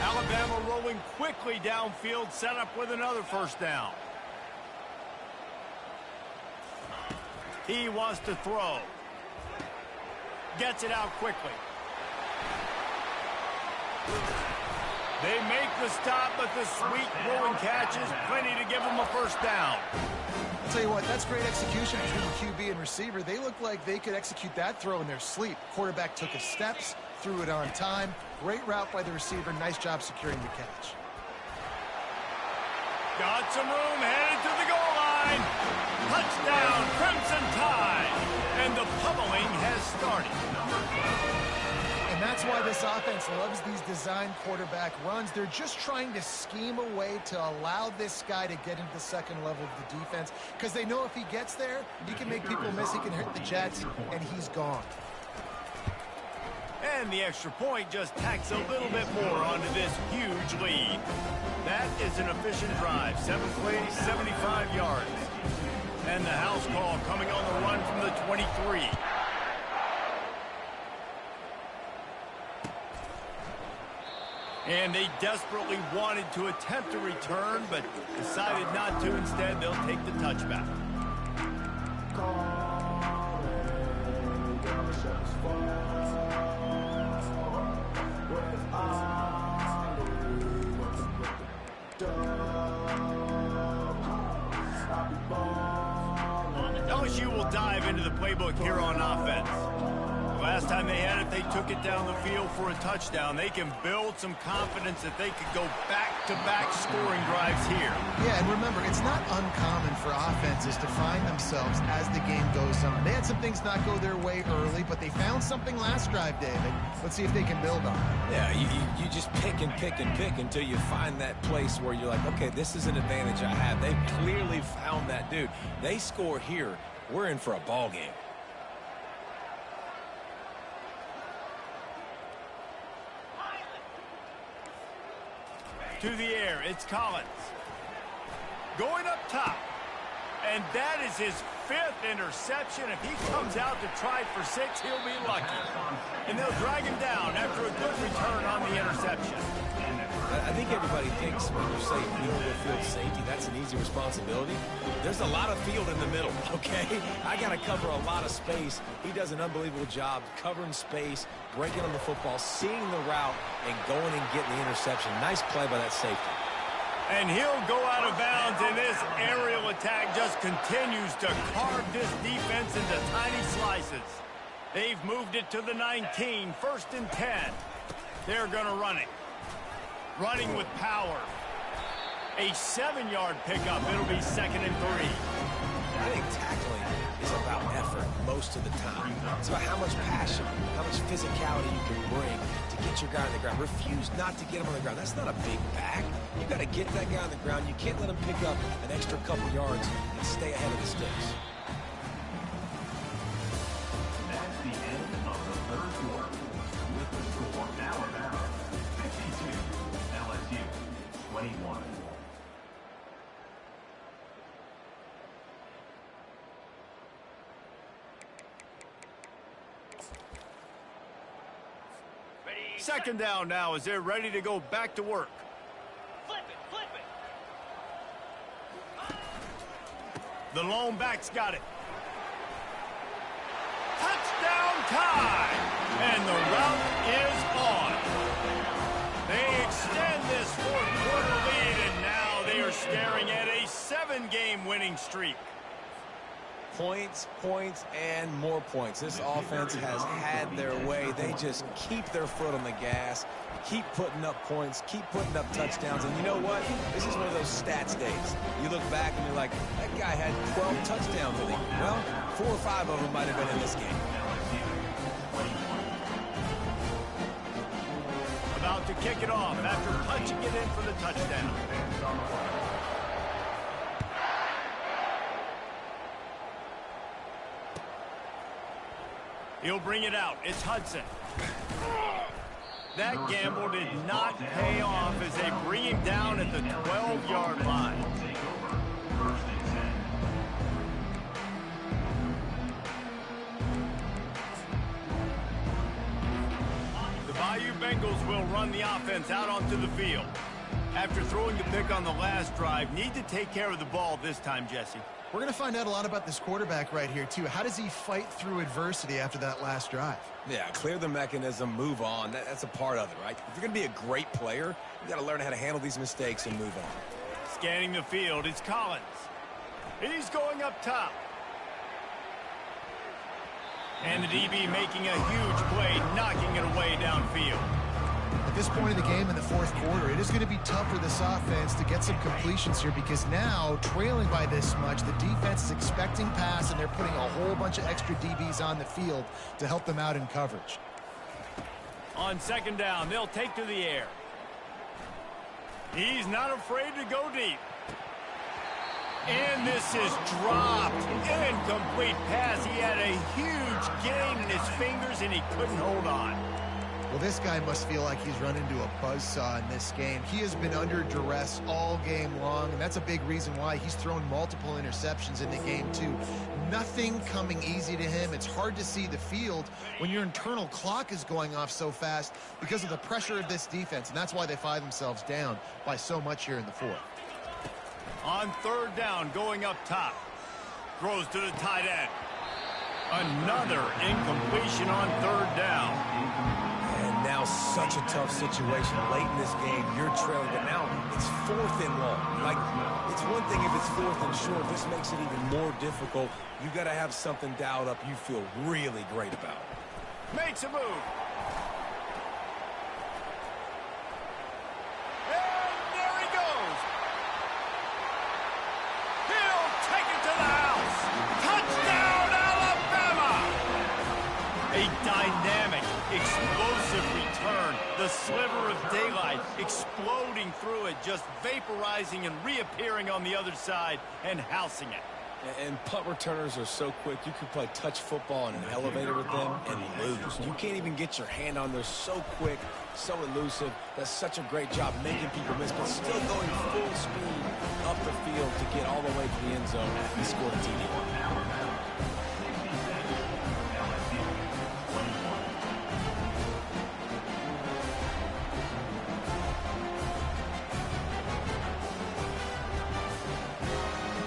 Alabama rolling quickly downfield, set up with another first down. He wants to throw. Gets it out quickly. They make the stop, but the sweet rolling catch is plenty to give them a first down. I'll tell you what, that's great execution between the QB and receiver. They look like they could execute that throw in their sleep. Quarterback took his steps, threw it on time. Great route by the receiver. Nice job securing the catch. Got some room, headed to the goal line. Touchdown, Crimson Tide. And the pummeling has started. And that's why this offense loves these design quarterback runs. They're just trying to scheme a way to allow this guy to get into the second level of the defense, because they know if he gets there, he can make people miss, he can hit the Jets, and he's gone. And the extra point just tacks a little bit more onto this huge lead. That is an efficient drive. 7 plays, 75 yards. And the house call coming on the run from the 23. And they desperately wanted to attempt a return, but decided not to. Instead, they'll take the touchback. LSU will dive into the playbook here on offense. Last time they had it, they took it down the field for a touchdown. They can build some confidence that they could go back-to-back scoring drives here. Yeah, and remember, it's not uncommon for offenses to find themselves as the game goes on. They had some things not go their way early, but they found something last drive, David. Let's see if they can build on it. Yeah, you just pick and pick and pick until you find that place where you're like, okay, this is an advantage I have. They've clearly found that, dude. They score here, we're in for a ball game. To the air, it's Collins. Going up top. And that is his 5th interception. If he comes out to try for 6, he'll be lucky. And they'll drag him down after a good return on the interception. I think everybody thinks when you say middle of the field safety, that's an easy responsibility. There's a lot of field in the middle, okay? I got to cover a lot of space. He does an unbelievable job covering space, breaking on the football, seeing the route, and going and getting the interception. Nice play by that safety. And he'll go out of bounds, and this aerial attack just continues to carve this defense into tiny slices. They've moved it to the 19, 1st and 10. They're going to run it. Running with power. A 7-yard pickup. It'll be 2nd and 3. I think tackling is about effort most of the time. It's about how much passion, how much physicality you can bring to get your guy on the ground. Refuse not to get him on the ground. That's not a big back. You got to get that guy on the ground. You can't let him pick up an extra couple yards and stay ahead of the sticks. That's the end of the third quarter. With the score, Alabama 52, LSU 21. Second down now as they're ready to go back to work. Flip it. The lone back's got it. Touchdown time! And the route is on. They extend this 4th quarter lead, and now they are staring at a 7-game winning streak. Points, points, and more points. This offense has had their way. They just keep their foot on the gas, keep putting up points, keep putting up touchdowns. And you know what? This is one of those stats days. You look back and you're like, that guy had 12 touchdowns in him. Well, 4 or 5 of them might have been in this game. About to kick it off after punching it in for the touchdown. He'll bring it out. It's Hudson. That gamble did not pay off as they bring him down at the 12-yard line. The Bayou Bengals will run the offense out onto the field. After throwing the pick on the last drive, need to take care of the ball this time, Jesse. We're going to find out a lot about this quarterback right here, too. How does he fight through adversity after that last drive? Yeah, clear the mechanism, move on. That's a part of it, right? If you're going to be a great player, you got to learn how to handle these mistakes and move on. Scanning the field, it's Collins. He's going up top. And the DB making a huge play, knocking it away downfield. At this point of the game in the fourth quarter, it is going to be tough for this offense to get some completions here because now, trailing by this much, the defense is expecting pass, and they're putting a whole bunch of extra DBs on the field to help them out in coverage. On second down, they'll take to the air. He's not afraid to go deep. And this is dropped. Incomplete pass. He had a huge gain in his fingers, and he couldn't hold on. Well, this guy must feel like he's run into a buzzsaw in this game. He has been under duress all game long, and that's a big reason why he's thrown multiple interceptions in the game, too. Nothing coming easy to him. It's hard to see the field when your internal clock is going off so fast because of the pressure of this defense, and that's why they find themselves down by so much here in the fourth. On third down, going up top. Throws to the tight end. Another incompletion on third down. And now such a tough situation late in this game. You're trailing, but now it's fourth and long. Like, it's one thing if it's fourth and short. This makes it even more difficult. You got to have something dialed up you feel really great about. Makes a move. Dynamic, explosive return. The sliver of daylight exploding through it, just vaporizing and reappearing on the other side and housing it. And punt returners are so quick. You can play touch football in an elevator with them and lose. You can't even get your hand on. They're so quick, so elusive. That's such a great job making people miss, but still going full speed up the field to get all the way to the end zone and score a TD.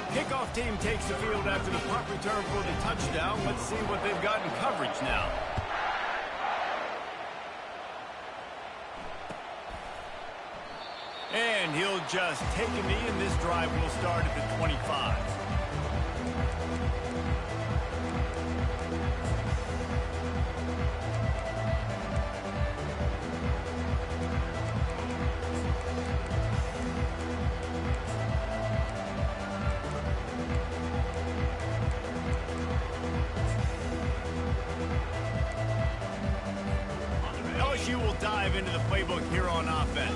Kickoff team takes the field after the punt return for the touchdown. Let's see what they've got in coverage now. And he'll just take a knee, and this drive will start at the 25. LSU will dive into the playbook here on offense.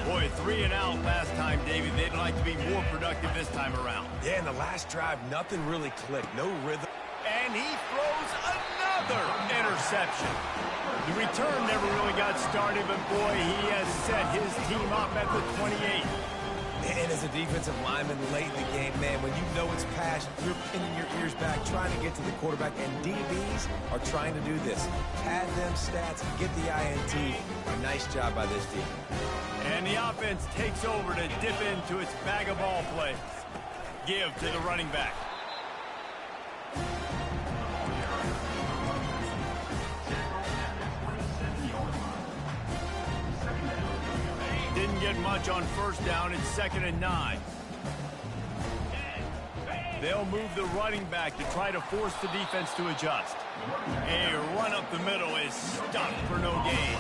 Boy, 3 and out last time, David. They'd like to be more productive this time around. Yeah, in the last drive, nothing really clicked. No rhythm. And he throws another interception. The return never really got started, but boy, he has set his team up at the 28. And as a defensive lineman late in the game, man, when you know it's past, you're pinning your ears back, trying to get to the quarterback, and DBs are trying to do this. Pad them stats, get the INT. A nice job by this team. And the offense takes over to dip into its bag of ball plays. Give to the running back. Didn't get much on first down. It's 2nd and 9. They'll move the running back to try to force the defense to adjust. A run up the middle is stuck for no gain.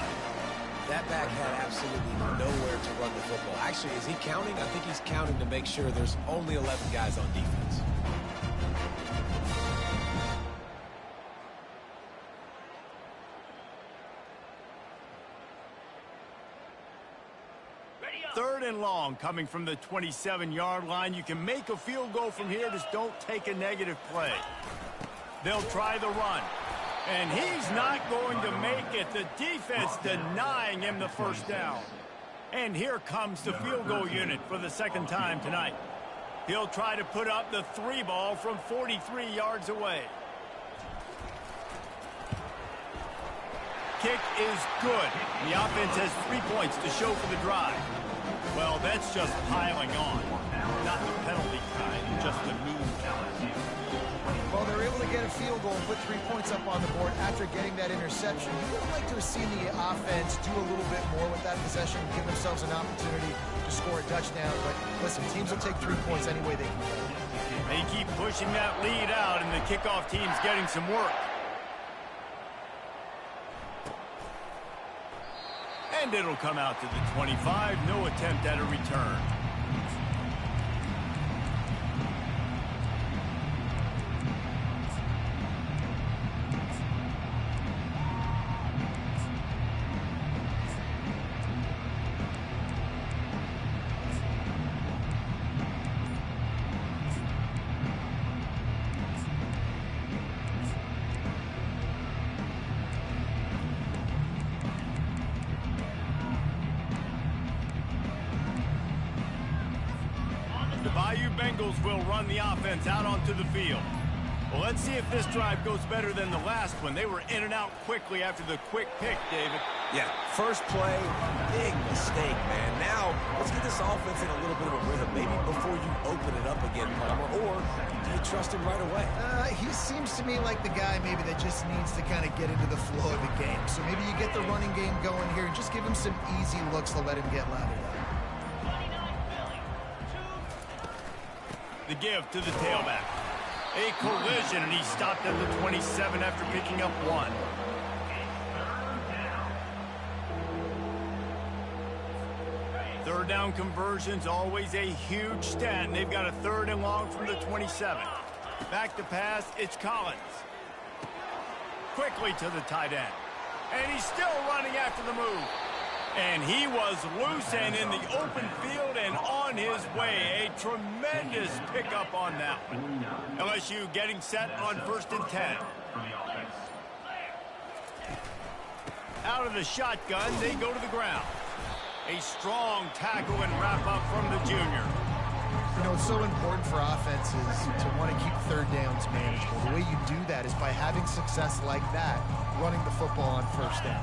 That back had absolutely nowhere to run the football. Actually, is he counting? I think he's counting to make sure there's only 11 guys on defense. Third and long coming from the 27-yard line. You can make a field goal from here. Just don't take a negative play. They'll try the run. And he's not going to make it. The defense denying him the first down. And here comes the field goal unit for the second time tonight. He'll try to put up the 3 ball from 43 yards away. Kick is good. The offense has 3 points to show for the drive. Well, that's just piling on. Not the penalty kind, just the move. Well, they're able to get a field goal and put 3 points up on the board after getting that interception. You would have liked to have seen the offense do a little bit more with that possession, give themselves an opportunity to score a touchdown. But listen, teams will take 3 points any way they can go. They keep pushing that lead out, and the kickoff team's getting some work. And it'll come out to the 25. No attempt at a return. The Bayou Bengals will run the offense out onto the field. Well, let's see if this drive goes better than the last one. They were in and out quickly after the quick pick, David. Yeah, first play, big mistake, man. Now, let's get this offense in a little bit of a rhythm, maybe before you open it up again, Palmer, or do you trust him right away? He seems to me like the guy maybe that just needs to kind of get into the flow of the game. So maybe you get the running game going here and just give him some easy looks to let him get lathered up. The give to the tailback. A collision, and he stopped at the 27 after picking up 1. Third down conversions, always a huge stat, and they've got a 3rd and long from the 27. Back to pass, it's Collins. Quickly to the tight end. And he's still running after the move. And he was loose and in the open field and on his way. A tremendous pickup on that one. LSU getting set on 1st and 10. Out of the shotgun, they go to the ground. A strong tackle and wrap up from the junior. You know, it's so important for offenses to want to keep 3rd downs manageable. The way you do that is by having success like that, running the football on 1st down.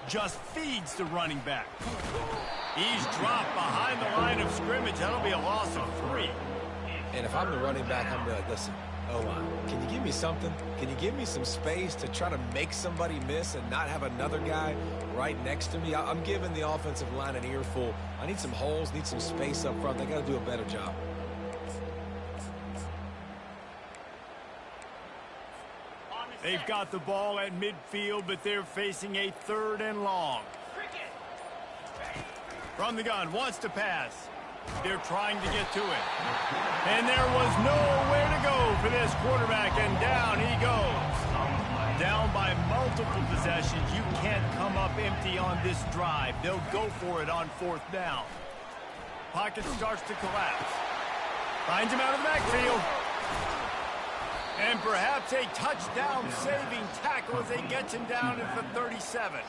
Just feeds the running back. He's dropped behind the line of scrimmage. That'll be a loss of 3. And if I'm the running back, I'm going to be like, listen, O-line, can you give me something? Can you give me some space to try to make somebody miss and not have another guy right next to me? I'm giving the offensive line an earful. I need some holes, need some space up front. They got to do a better job. They've got the ball at midfield, but they're facing a 3rd and long. From the gun, wants to pass. They're trying to get to it. And there was nowhere to go for this quarterback, and down he goes. Down by multiple possessions. You can't come up empty on this drive. They'll go for it on 4th down. Pocket starts to collapse. Finds him out of the backfield. And perhaps a touchdown-saving tackle as they get him down at the 37.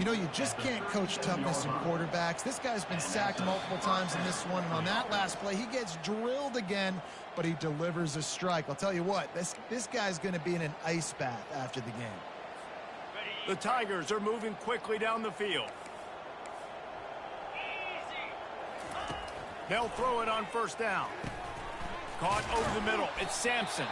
You know, you just can't coach toughness in quarterbacks. This guy's been sacked multiple times in this one, and on that last play, he gets drilled again, but he delivers a strike. I'll tell you what, this guy's going to be in an ice bath after the game. The Tigers are moving quickly down the field. They'll throw it on 1st down. Caught over the middle. It's Sampson.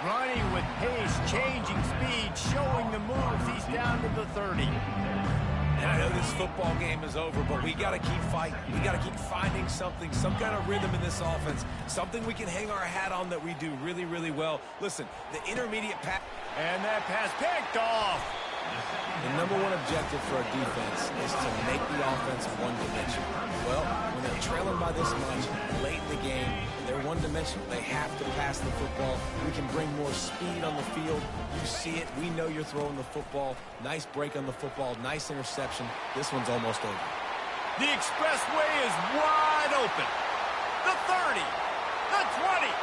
Running with pace, changing speed, showing the moves. He's down to the 30. And I know this football game is over, but we got to keep fighting. We got to keep finding something, some kind of rhythm in this offense, something we can hang our hat on that we do really, really well. Listen, the intermediate pass. And that pass picked off. The #1 objective for a defense is to make the offense one-dimensional. Well, when they're trailing by this much late in the game, they're one-dimensional. They have to pass the football. We can bring more speed on the field. You see it. We know you're throwing the football. Nice break on the football. Nice interception. This one's almost over. The expressway is wide open. The 30. The 20.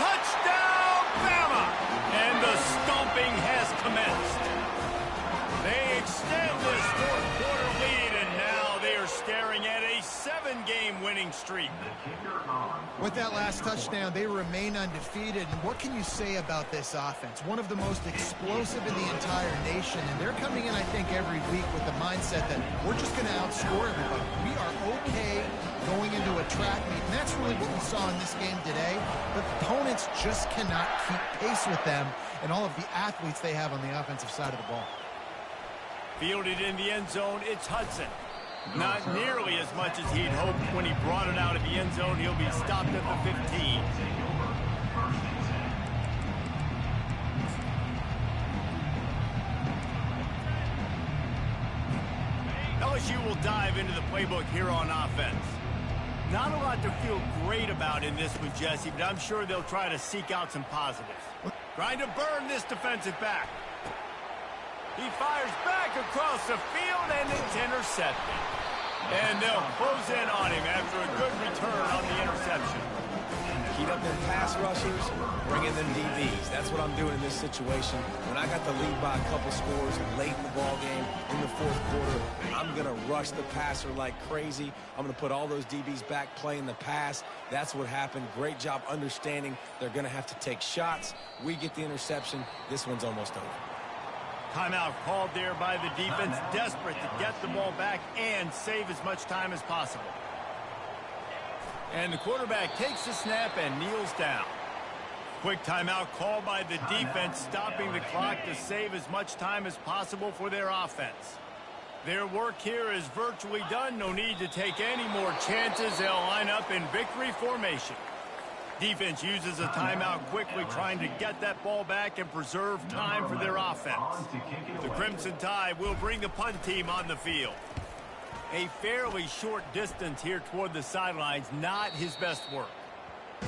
Touchdown, Bama! And the stomping has commenced. They extend this 4th quarter lead, and now they are staring at a 7-game winning streak. With that last touchdown, they remain undefeated. And what can you say about this offense? One of the most explosive in the entire nation. And they're coming in, I think, every week with the mindset that we're just going to outscore everybody. We are okay going into a track meet. And that's really what we saw in this game today. But opponents just cannot keep pace with them and all of the athletes they have on the offensive side of the ball. Fielded in the end zone, it's Hudson. Not nearly as much as he'd hoped when he brought it out of the end zone. He'll be stopped at the 15. LSU will dive into the playbook here on offense. Not a lot to feel great about in this one, Jesse, but I'm sure they'll try to seek out some positives. Trying to burn this defensive back. He fires back across the field, and it's intercepted. And they'll close in on him after a good return on the interception. Keep up them pass rushers, bring in them DBs. That's what I'm doing in this situation. When I got the lead by a couple scores late in the ball game, in the fourth quarter, I'm going to rush the passer like crazy. I'm going to put all those DBs back playing the pass. That's what happened. Great job understanding they're going to have to take shots. We get the interception. This one's almost over. Timeout called there by the defense, desperate to get the ball back and save as much time as possible. And the quarterback takes the snap and kneels down. Quick timeout called by the defense, stopping the clock to save as much time as possible for their offense. Their work here is virtually done. No need to take any more chances. They'll line up in victory formation. Defense uses a timeout quickly, trying to get that ball back and preserve time for their offense. The Crimson Tide will bring the punt team on the field. A fairly short distance here toward the sidelines, not his best work.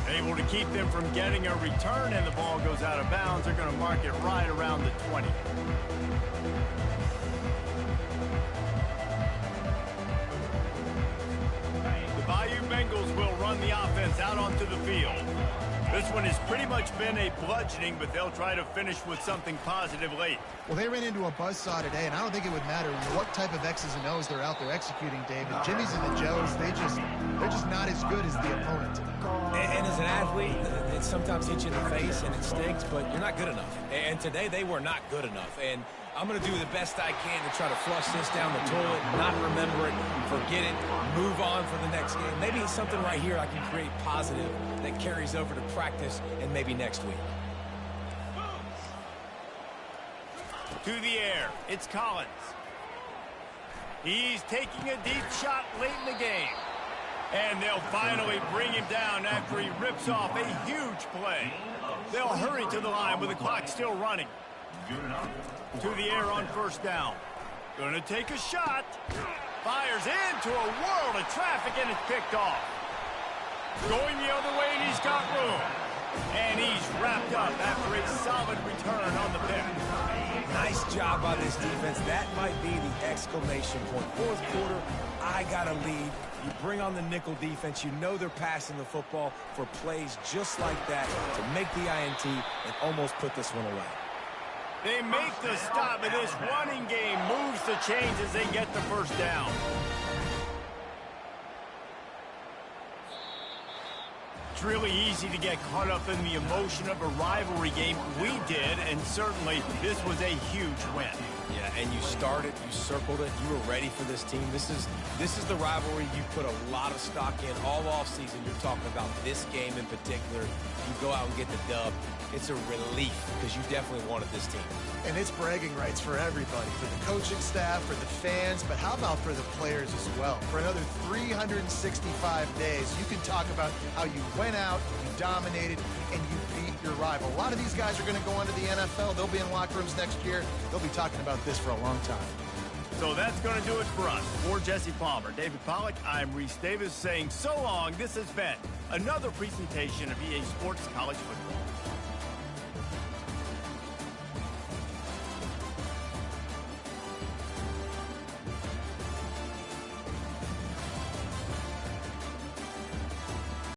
Able to keep them from getting a return, and the ball goes out of bounds. They're going to mark it right around the 20. Bengals will run the offense out onto the field. This one has pretty much been a bludgeoning, but they'll try to finish with something positive late. Well, they ran into a buzzsaw today, and I don't think it would matter what type of X's and O's they're out there executing, David. Jimmy's and the Joes, they're just not as good as the opponent. And as an athlete, it sometimes hits you in the face and it stinks, but you're not good enough. And today they were not good enough. And I'm going to do the best I can to try to flush this down the toilet, not remember it, forget it, move on for the next game. Maybe it's something right here I can create positive that carries over to practice and maybe next week. To the air, it's Collins. He's taking a deep shot late in the game. And they'll finally bring him down after he rips off a huge play. They'll hurry to the line with the clock still running. To the air on first down. Gonna take a shot. Fires into a world of traffic, and it's picked off. Going the other way, and he's got room. And he's wrapped up after a solid return on the pick. Nice job by this defense. That might be the exclamation point. Fourth quarter, I got a lead. You bring on the nickel defense. You know they're passing the football for plays just like that to make the INT and almost put this one away. They make the stop, and this running game moves the chains as they get the first down. It's really easy to get caught up in the emotion of a rivalry game. We did, and certainly this was a huge win. Yeah, and you started, you circled it, you were ready for this team. This is the rivalry you put a lot of stock in all offseason. You're talking about this game in particular. You go out and get the dub. It's a relief because you definitely wanted this team. And it's bragging rights for everybody, for the coaching staff, for the fans, but how about for the players as well? For another 365 days, you can talk about how you went out, you dominated, and you beat your rival. A lot of these guys are going to go on to the NFL. They'll be in locker rooms next year. They'll be talking about this for a long time. So that's going to do it for us. For Jesse Palmer, David Pollack, I'm Reese Davis saying so long. This has been another presentation of EA Sports College Football.